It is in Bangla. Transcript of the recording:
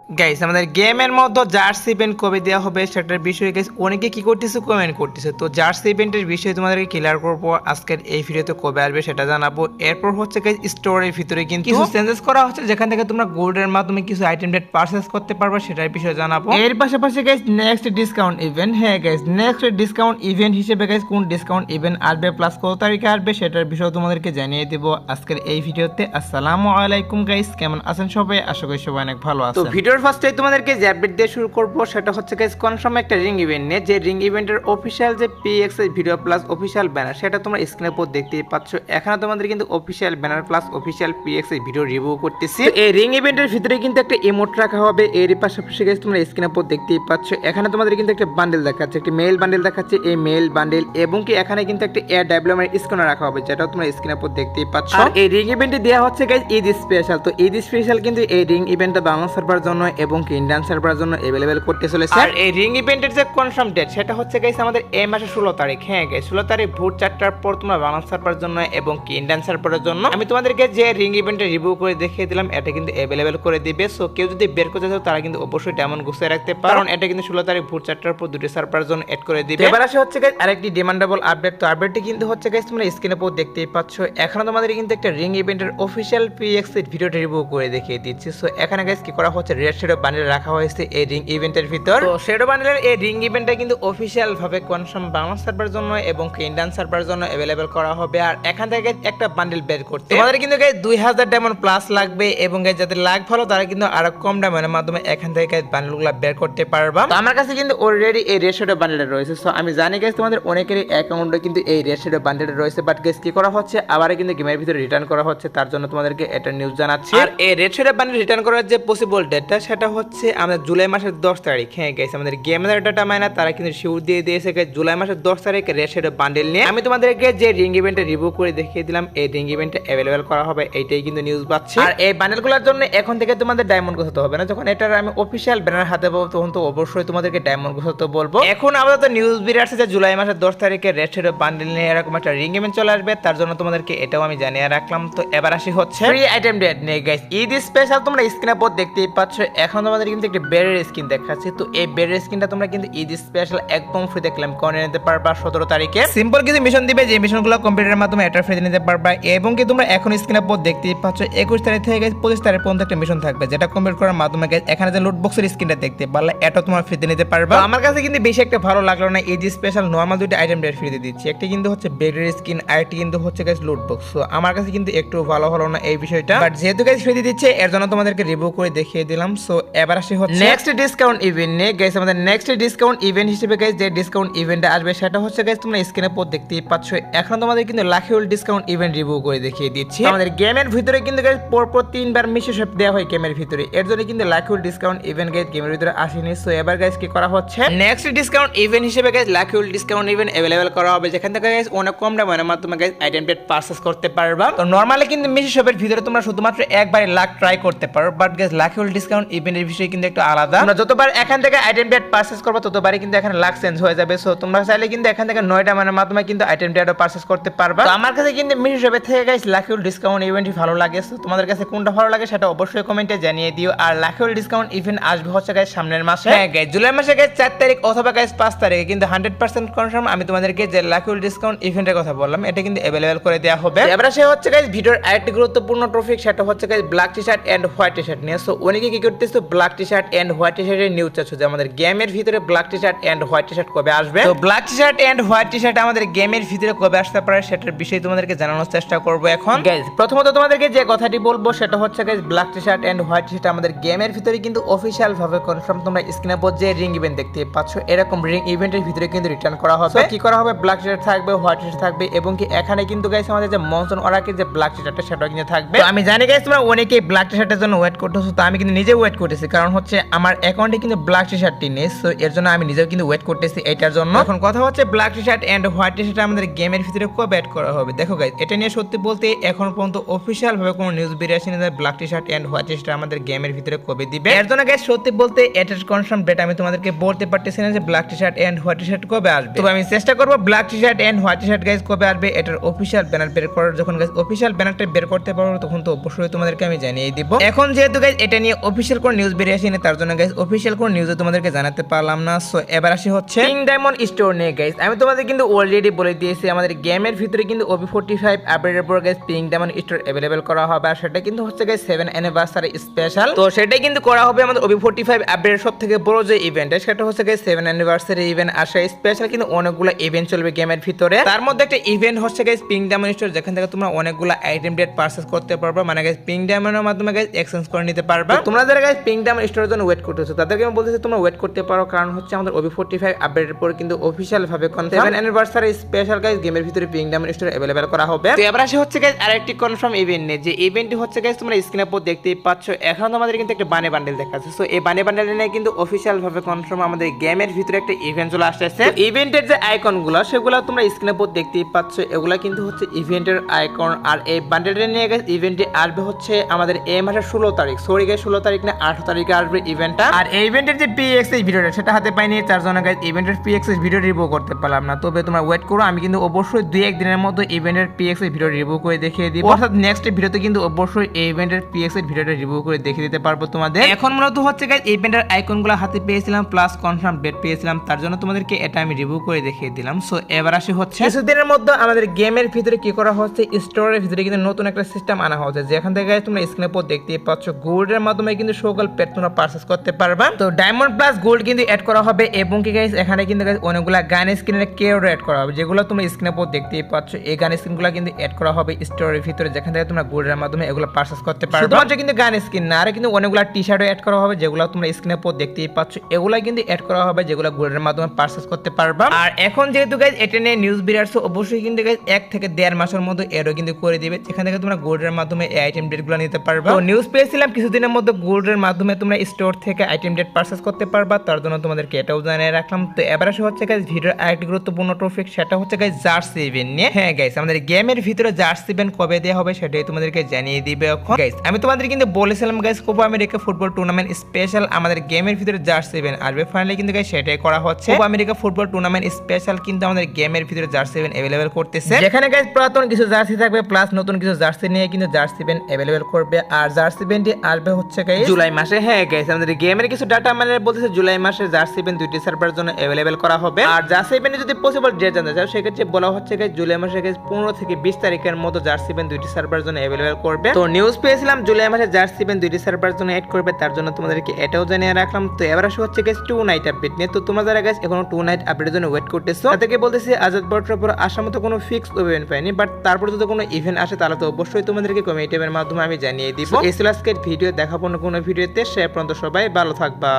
গাইস আমাদের গেমের মধ্যে জার্সি ইভেন্ট কবে দেওয়া হবে সেটার বিষয়ে গাইস অনেকে কি করতেছে কমেন্ট করতেছে। তো জার্সি ইভেন্টের বিষয়ে তোমাদেরকে ক্লিয়ার করবো আজকের এই ভিডিওতে, কবে আসবে সেটা জানাবো। এরপর হচ্ছে গাইস স্টোরের ভিতরে কিন্তু কিছু চেঞ্জেস করা হচ্ছে, যেখান থেকে তোমরা গোল্ডের মাধ্যমে কিছু আইটেম রেট পারচেজ করতে পারবে, সেটার বিষয়ে জানাবো। এর পাশাপাশি গাইস নেক্সট ডিসকাউন্ট ইভেন্ট, হ্যাঁ গাইস নেক্সট ডিসকাউন্ট ইভেন্ট হিসেবে গাইস কোন ডিসকাউন্ট ইভেন্ট আসবে প্লাস কত তারিখে আসবে সেটার বিষয়ে তোমাদেরকে জানিয়ে দেব আজকের এই ভিডিওতে। আসসালামু আলাইকুম গাইস, কেমন আছেন সবাই? আশা করি সবাই অনেক ভালো আছেন। তো ভিডিওর ফার্স্টে তোমাদেরকে যে আপডেট দিয়ে শুরু করবো সেটা হচ্ছে গাইস কনফার্ম একটা রিং ইভেন্ট নিয়ে, যে রিং ইভেন্টের অফিসিয়াল যে PXS video plus official banner সেটা তোমরা স্ক্রিনের উপর দেখতেই পাচ্ছ। এখানে তোমাদের কিন্তু official banner plus official PXS video review করতেছি। এই রিং ইভেন্টের ভিতরে কিন্তু একটা ইমোট রাখা হবে, এর পাশাপাশি গাইস তোমরা স্ক্রিনের উপর দেখতেই পাচ্ছ। এখানে তোমাদের কিন্তু একটা বান্ডেল দেখাচ্ছে, একটা মেল বান্ডেল দেখাচ্ছে, এই মেল বান্ডেল এবং কি এখানে কিন্তু একটা এয়ার ডাব্লিউএম এর স্ক্যানার রাখা হবে, যেটা তোমরা স্ক্রিনের উপর দেখতেই পাচ্ছ। আর এই রিং ইভেন্টে দেওয়া হচ্ছে গাইস ঈদ স্পেশাল। তো ঈদ স্পেশাল কিন্তু এই রিং ইভেন্টটা বাংলা সার্ভার জন্য এবং কি ইন্ডিয়ান সার্ভারের জন্য अवेलेबल করতে চলেছে। আর এই রিং ইভেন্টের যে কনফার্ম ডেট সেটা হচ্ছে গাইস আমাদের এই মাসের 16 তারিখ। হ্যাঁ গাইস 16 তারিখ ভোর 4টার পর তোমরা বাংলা সার্ভারের জন্য এবং কি ইন্ডিয়ান সার্ভারের জন্য আমি তোমাদেরকে যে রিং ইভেন্টের রিভিউ করে দেখিয়ে দিলাম, এটা কিন্তু अवेलेबल করে দিবে। সো কেউ যদি বের করতে চাও তারা কিন্তু অবশ্যই ডায়মন্ড গুছিয়ে রাখতে পারো, কারণ এটা কিন্তু 16 তারিখ ভোর 4টার পর দুটি সার্ভারের জন্য এড করে দিবে। এবার আসে হচ্ছে গাইস আরেকটি ডিমান্ডেবল আপডেট। তো আপডেটটি কিন্তু হচ্ছে গাইস তোমরা স্ক্রিনে উপর দেখতেই পাচ্ছ। এখানে তোমাদের কিন্তু একটা রিং ইভেন্টের অফিশিয়াল পিএক্স ভিডিওটা রিভিউ করে দেখিয়ে দিচ্ছি। সো এখানে গাইস কি করা হচ্ছে, রেড শেডো বান্ডেল রাখা হয়েছে এই রিং ইভেন্টের ভিতর। তো শেডো বান্ডেলের এই রিং ইভেন্টটা কিন্তু অফিশিয়াল ভাবে কনফার্ম বাংলা সার্ভারের জন্য এবং ইন্ডিয়ান সার্ভারের জন্য अवेलेबल করা হবে। আর এখান থেকে একটা বান্ডেল বের করতে তোমাদের কিন্তু গাইস 2000 ডায়মন্ড প্লাস লাগবে, এবং গাইস যাদের লাখ ভালো তারা কিন্তু আরো কম ডায়মন্ডের মাধ্যমে এখান থেকে গাইস বান্ডেলগুলো বের করতে পারবা। তো আমার কাছে কিন্তু অলরেডি এই রেড শেডো বান্ডেলটা রয়েছে। সো আমি জানি গাইস তোমাদের অনেকেরই অ্যাকাউন্টে কিন্তু এই রেড শেডো বান্ডেলটা রয়েছে, বাট গাইস কি করা হচ্ছে আবার কিন্তু গেমের ভিতরে রিটার্ন করা হচ্ছে, তার জন্য তোমাদেরকে এটা নিউজ জানাচ্ছি। আর এই রেড শেডো বান্ডেল রিটার্ন করার যে পসিবল ডেটটা সেটা হচ্ছে আমাদের জুলাই মাসের 10 তারিখ। হ্যাঁ গাইস আমাদের গেমের ডাটা মাইনার তারা কিন্তু শিওর দিয়ে দিয়েছে গাইস জুলাই মাসের 10 তারিখে রেড শেডো বান্ডেল নিয়ে আমি তোমাদেরকে যে রিং ইভেন্টে রিভিউ করে দেখিয়ে দিলাম, এই রিং ইভেন্টে अवेलेबल করা হবে, এইটাই কিন্তু নিউজ পাচ্ছি। আর এই বান্ডেলগুলোর জন্য এখন থেকে তোমাদের ডায়মন্ড গোছাতে হবে না, যখন এটার আমি অফিশিয়াল ব্যানার হাতে পাবো তখন তো অবশ্যই তোমাদেরকে ডায়মন্ড গোছাতে বলবো। এখন আপাতত নিউজ বেরিয়ে আসছে যে জুলাই মাসের 10 তারিখে রেড শেডো বান্ডেল নিয়ে এরকম একটা রিং ইভেন্ট চলে আসবে, তার জন্য তোমাদেরকে এটাও আমি জানিয়ে রাখলাম। তো এবার আসি হচ্ছে ফ্রি আইটেম ডেট নিয়ে গাইস। ঈদ স্পেশাল তোমরা স্ক্রিনের উপর দেখতেই পাচ্ছ। এখন তোমাদের কিন্তু একটা বেডের স্কিন দেখাচ্ছি। তো এই বেডের স্কিনটা তোমরা কিন্তু ঈদ স্পেশাল একদম ফ্রিতে ক্লেম করে নিতে পারবা 17 তারিখে। সিম্পল কিছু মিশন দিবে, যে মিশনগুলো কম্পিউটারের মাধ্যমে এটা ফ্রিতে নিতে পারবা, এবং কি তোমরা এখন স্ক্রিনের উপর দেখতেই পাচ্ছ 21 তারিখ থেকে 25 তারিখ পর্যন্ত একটা মিশন থাকবে, যেটা কমপ্লিট করার মাধ্যমে এখানে যে লুট বক্সের স্ক্রিনটা দেখতে পারলে এটা তোমার ফ্রিতে নিতে পারবা। আমার কাছে কিন্তু বেশি একটা ভালো লাগলো না, ঈদ স্পেশাল নরমাল দুইটা আইটেম ডেট ফ্রিতে দিচ্ছি, একটি কিন্তু হচ্ছে বেডের স্কিন আর একটি কিন্তু হচ্ছে গাইস লুট বক্স। তো আমার কাছে কিন্তু একটু ভালো হলো না এই বিষয়টা, বাট যেহেতু গাইস ফ্রিতে দিচ্ছে এর জন্য তোমাদেরকে রিভিউ করে দেখিয়ে দিলাম। সো এবার আসি হচ্ছে নেক্সট ডিসকাউন্ট ইভেন্ট নিয়ে গাইস। আমাদের নেক্সট ডিসকাউন্ট ইভেন্ট হিসেবে গাইস যে ডিসকাউন্ট ইভেন্টটা আসবে সেটা হচ্ছে গাইস তোমরা স্ক্রিনে উপর দেখতেই পাচ্ছ। এখন তোমাদের কিন্তু লাখিউল ডিসকাউন্ট ইভেন্ট রিভিউ করে দেখিয়ে দিচ্ছি। আমাদের গেমের ভিতরে কিন্তু গাইস পরপর 3বার মিশন দেওয়া হয় গেমের ভিতরে, এর জন্য কিন্তু লাখিউল ডিসকাউন্ট ইভেন্ট গাইস গেমের ভিতরে আসেনি। সো এবার গাইস কি করা হচ্ছে, নেক্সট ডিসকাউন্ট ইভেন্ট হিসেবে গাইস লাখিউল ডিসকাউন্ট ইভেন্ট अवेलेबल করা হবে, যেখান থেকে গাইস অনেক কম দামের মাধ্যমে গাইস আইটেম পেড পারচেজ করতে পারবা। তো নরমালি কিন্তু মিশন শপের ভিতরে তোমরা শুধুমাত্র একবারে লাখ ট্রাই করতে পারো, বাট গাইস লাখিউল ডিসকাউন্ট ইভেন্টের বিষয় কিন্তু একটু আলাদা। তোমরা যতবার এখান থেকে আইটেম পেড পারচেজ করবে ততবারই কিন্তু এখানে লাখ চেঞ্জ হয়ে যাবে। সো তোমরা চাইলে কিন্তু এখান থেকে 9টা মানের মাধ্যমে কিন্তু আইটেম পেডও পারচেজ করতে পারবা। তো আমার কাছে কিন্তু মিশন শপের থেকে গাইস লাখিউল ডিসকাউন্ট ইভেন্টই ভালো লাগে। সো তোমাদের কাছে কোনটা ভালো লাগে সেটা অবশ্যই কমেন্টে জানিয়ে দিও। আর লাখিউল ডিসকাউন্ট ইভেন্ট আসবে হচ্ছে গাইস সামনের মাসে। হ্যাঁ গাইস জুলাই মাসে গাইস 4 তারিখ অথবা গাইস 5 তারিখে কিন্তু 100% কনফার্ম আমি তোমাদেরকে যে লাখিউল ডিসকাউন্ট ইভেন্টের কথা বললাম এটা কিন্তু अवेलेबल করে দেওয়া হবে। এবারে সে হচ্ছে গাইস ভিডিওর আরেকটি গুরুত্বপূর্ণ টপিক, সেটা হচ্ছে guys black T-shirt and white T-shirt নিয়ে। সো অনেকে কি করতেছে ব্ল্যাক টি-শার্ট এন্ড হোয়াইট টি-শার্টের নিউজ চাচ্ছে যে আমাদের গেমের ভিতরে black T-shirt and white T-shirt কবে আসবে। তো black T-shirt and white T-shirt আমাদের গেমের ভিতরে কবে আসতে পারে সেটার বিষয়ে তোমাদেরকে জানানোর চেষ্টা করব এখন গাইস। প্রথমত তোমাদেরকে যে কথাটি বলবো সেটা হচ্ছে guys black T-shirt and white T-shirt আমাদের গেমের ভিতরে কিন্তু অফিশিয়াল ভাবে কনফার্ম। তোমরা স্ক্রিনে উপর যে রিং ইভেন্ট দেখতে পাচ্ছ এরকম রিং ইভেন্টের ভিতরে কিন্তু রিটার্ন করা হবে। কি করা হবে, ব্ল্যাক টি-শার্ট থাকবে, হোয়াইট টি-শার্ট থাকবে, এবং কি এখানে কিন্তু গাইস আমাদের যে মনসুন ওরাকে যে ব্ল্যাক টি-শার্টটা সেটা কিন্তু থাকবে। আমি জানি গাইস তোমরা অনেকেই ব্ল্যাক টি-শার্টের জন্য ওয়েট করতেছো, তো আমি কিন্তু নিজে ওয়েট করতেছি, কারণ হচ্ছে আমার অ্যাকাউন্টে কিন্তু ব্ল্যাক টি-শার্টটি নেই। সো এর জন্য আমি নিজেও কিন্তু ওয়েট করতেছি এটার জন্য। এখন কথা হচ্ছে black T-shirt and white T-shirt আমাদের গেমের ভিতরে কবে অ্যাড করা হবে। দেখো গাইস এটা নিয়ে সত্যি বলতে এখন পর্যন্ত অফিশিয়াল ভাবে কোনো নিউজ বেরিয়ে আসেনি যে black T-shirt and white T-shirt আমাদের গেমের ভিতরে কবে দিবে। এর জন্য গাইস সত্যি বলতে এটার কনফার্ম ডেট আমি তোমাদেরকে বলতে পারতেছি না যে black T-shirt and white T-shirt কবে আসবে। তবে আমি চেষ্টা করব black T-shirt and white T-shirt guys কবে আসবে এটার অফিশিয়াল ব্যানার বের করার। যখন গাইস অফিশিয়াল ব্যানারটা বের করতে পারবো তখন তো অবশ্যই তোমাদেরকে আমি জানিয়ে দিব। এখন যেহেতু গাইস এটা নিয়ে অফিশিয়াল অফিশিয়াল কোন নিউজ বেরিয়ে আসেনি, তার জন্য গাইস অফিশিয়াল কোন নিউজে তোমাদেরকে জানাতে পারলাম না। সো এবার আসি হচ্ছে পিঙ্ক ডায়মন্ড স্টোর নিয়ে গাইস। আমি তোমাদের কিন্তু অলরেডি বলে দিয়েছি আমাদের গেমের ভিতরে কিন্তু OB45 আপডেটের পর guys pink diamond store available করা হবে, আর সেটা কিন্তু হচ্ছে গাইস 7 অ্যানিভার্সারি স্পেশাল। তো সেটাই কিন্তু করা হবে আমাদের OB45 আপডেটের সবথেকে বড় যে ইভেন্ট, সেটা হচ্ছে গাইস 7 অ্যানিভার্সারি ইভেন্ট। আর সেই স্পেশাল কিন্তু অনেকগুলো ইভেন্ট চলবে গেমের ভিতরে। তার মধ্যে একটা ইভেন্ট হচ্ছে গাইস পিঙ্ক ডায়মন্ড স্টোর, যেখান থেকে তোমরা অনেকগুলো আইটেম ডেট পারচেজ করতে পারবে, মানে গাইস পিঙ্ক ডায়মন্ডের মাধ্যমে গাইস এক্সচেঞ্জ করে নিতে পারবে। তোমরা যারা গাইস পিঙ্ক ডায়মন্ড স্টোরের জন্য ওয়েট করতেছো তাদেরকে আমি বলতেছি তোমরা ওয়েট করতে পারো, কারণ হচ্ছে আমাদের OB45 আপডেটের পর কিন্তু অফিশিয়াল ভাবে 7 অ্যানিভার্সারি স্পেশাল গাইস গেমের ভিতরে পিঙ্ক ডায়মন্ড স্টোর अवेलेबल করা হবে। তো এবার আসে হচ্ছে গাইস আরেকটি কনফার্ম ইভেন্ট নিয়ে, যে ইভেন্টটি হচ্ছে গাইস তোমরা স্ক্রিনের উপর দেখতেই পাচ্ছ। এখন আমাদের কিন্তু একটা বানে বান্ডেল দেখাচ্ছে। সো এই বানে বান্ডেল নিয়ে কিন্তু অফিশিয়াল ভাবে কনফার্ম আমাদের গেমের ভিতরে একটা ইভেন্ট চলে আসছে। ইভেন্টের যে আইকনগুলো সেগুলো তোমরা স্ক্রিনের উপর দেখতেই পাচ্ছ, এগুলা কিন্তু হচ্ছে ইভেন্টের আইকন। আর এই বান্ডেলটা নিয়ে গাইস ইভেন্টটি আসবে হচ্ছে আমাদের এই মাসের 16 তারিখ, সরি গাইস 16 তারিখ না 18 তারিখে আসবে ইভেন্টটা। আর এই ইভেন্টের যে PXS ভিডিওটা সেটা হাতে পাইনি, তার জন্য গাইস ইভেন্টের PXS ভিডিও রিভিউ করতে পারলাম না। তবে তোমরা ওয়েট করো, আমি কিন্তু অবশ্যই 2-1 দিনের মধ্যে ইভেন্টের PXS ভিডিও রিভিউ করে দেখিয়ে দিব। অর্থাৎ নেক্সট ভিডিওতে কিন্তু অবশ্যই এই ইভেন্টের PXS ভিডিওটা রিভিউ করে দেখিয়ে দিতে পারবো তোমাদের। এখন মূলত হচ্ছে গাইস ইভেন্টের আইকনগুলো হাতে পেয়েছিলাম প্লাস কনফার্ম ডেট পেয়েছিলাম, তার জন্য তোমাদেরকে এটা আমি রিভিউ করে দেখিয়ে দিলাম। সো এবার আসি হচ্ছে কিছুদিনের মধ্যে আমাদের গেমের ভিতরে কি করা হচ্ছে, স্টোরের ভিতরে কিন্তু নতুন একটা সিস্টেম আনা হচ্ছে, যেখান থেকে গাইস তোমরা স্ক্রিনের উপর দেখতেই পাচ্ছ গোল্ডের মাধ্যমে কিন্তু সকল পেট তোমরা পারচেজ করতে পারবা। তো ডায়মন্ড প্লাস গোল্ড কিন্তু অ্যাড করা হবে, এবং কি গাইস এখানে কিন্তু গাইস অনেকগুলা গান স্কিনের কেয়ার অ্যাড করা হবে, যেগুলো তোমরা স্ক্রিনের উপর দেখতেই পাচ্ছ। এই গান স্কিনগুলো কিন্তু অ্যাড করা হবে স্টোরের ভিতরে, যেখান থেকে তোমরা গোল্ডের মাধ্যমে এগুলো পারচেজ করতে পারবা। শুধুমাত্র কিন্তু গান স্কিন না, আর কিন্তু অনেকগুলা টি-শার্টও অ্যাড করা হবে, যেগুলো তোমরা স্ক্রিনের উপর দেখতেই পাচ্ছ। এগুলা কিন্তু অ্যাড করা হবে, যেগুলো গোল্ডের মাধ্যমে পারচেজ করতে পারবা। আর এখন যেহেতু গাইস এটা নিয়ে নিউজ বেরিয়েছে, অবশ্যই কিন্তু গাইস 1 থেকে 1.5 মাসের মধ্যে এরও কিন্তু করে দিবে, যেখান থেকে তোমরা গোল্ডের মাধ্যমে এই আইটেম ডেটগুলো নিতে পারবা। তো নিউজ পেয়েছিলাম কিছুদিনের মধ্যে গোল্ডের মাধ্যমে তোমরা স্টোর থেকে আইটেম ডেট পারচেজ করতে পারবা, তার জন্য তোমাদেরকে এটাও জানিয়ে রাখলাম। তো এবার আসে হচ্ছে গাইস ভিডিওর আরেকটি গুরুত্বপূর্ণ টপিক, সেটা হচ্ছে গাইস জার্সি ইভেন্ট নিয়ে। হ্যাঁ গাইস, আমাদের গেমের ভিতরে জার্সি ইভেন্ট কবে দেওয়া হবে সেটাই তোমাদেরকে জানিয়ে দিবে এখন। গাইস আমি তোমাদের কিন্তু বলেছিলাম guys Copa America football tournament special আমাদের গেমের ভিতরে জার্সি ইভেন্ট আসবে, ফাইনালি কিন্তু গাইস সেটাই করা হচ্ছে। Copa America football tournament special কিন্তু আমাদের গেমের ভিতরে জার্সি ইভেন্ট अवेलेबल করতেছে, যেখানে গাইস পুরাতন কিছু জার্সি থাকবে প্লাস নতুন কিছু জার্সি নিয়ে কিন্তু জার্সি ইভেন্ট अवेलेबल করবে। আর জার্সি ইভেন্টটি আসবে হচ্ছে গাইস জুলাই মাসে। হ্যাঁ গাইস, আমাদের গেমের কিছু ডাটা মানে বলতেছে জুলাই মাসে জার্সি ইভেন্ট 2টি সার্ভারের জন্য अवेलेबल করা হবে। আর জার্সি ইভেন্টে যদি পসিবল ডেট জানতে চাও, সেক্ষেত্রে বলা হচ্ছে গাইস জুলাই মাসে গাইস 15 থেকে 20 তারিখের মতো জার্সি ইভেন্ট 2টি সার্ভারের জন্য अवेलेबल করবে। তো নিউজ পেয়েছিলাম জুলাই মাসে জার্সি ইভেন্ট 2টি সার্ভারের জন্য এড করবে, তার জন্য তোমাদেরকে এটাও জানিয়ে রাখলাম। তো এবার আসে হচ্ছে গাইস 2 নাইট আপডেট নিয়ে। তো তোমরা যারা গাইস এখনো 2 নাইট আপডেটের জন্য ওয়েট করতেছো, তাদেরকে বলতেছি আজাদ বর্ডারের পর আসার মতো কোনো ফিক্স ইভেন্ট পাইনি, বাট তারপর যদি কোনো ইভেন্ট আসে তাহলে তো অবশ্যই তোমাদেরকে কমেন্টের মাধ্যমে আমি জানিয়ে দিব। এই ছিল আজকের ভিডিও, দেখাবো না কোনো ভিডিওতে। সে পর্যন্ত সবাই ভালো থাকবা।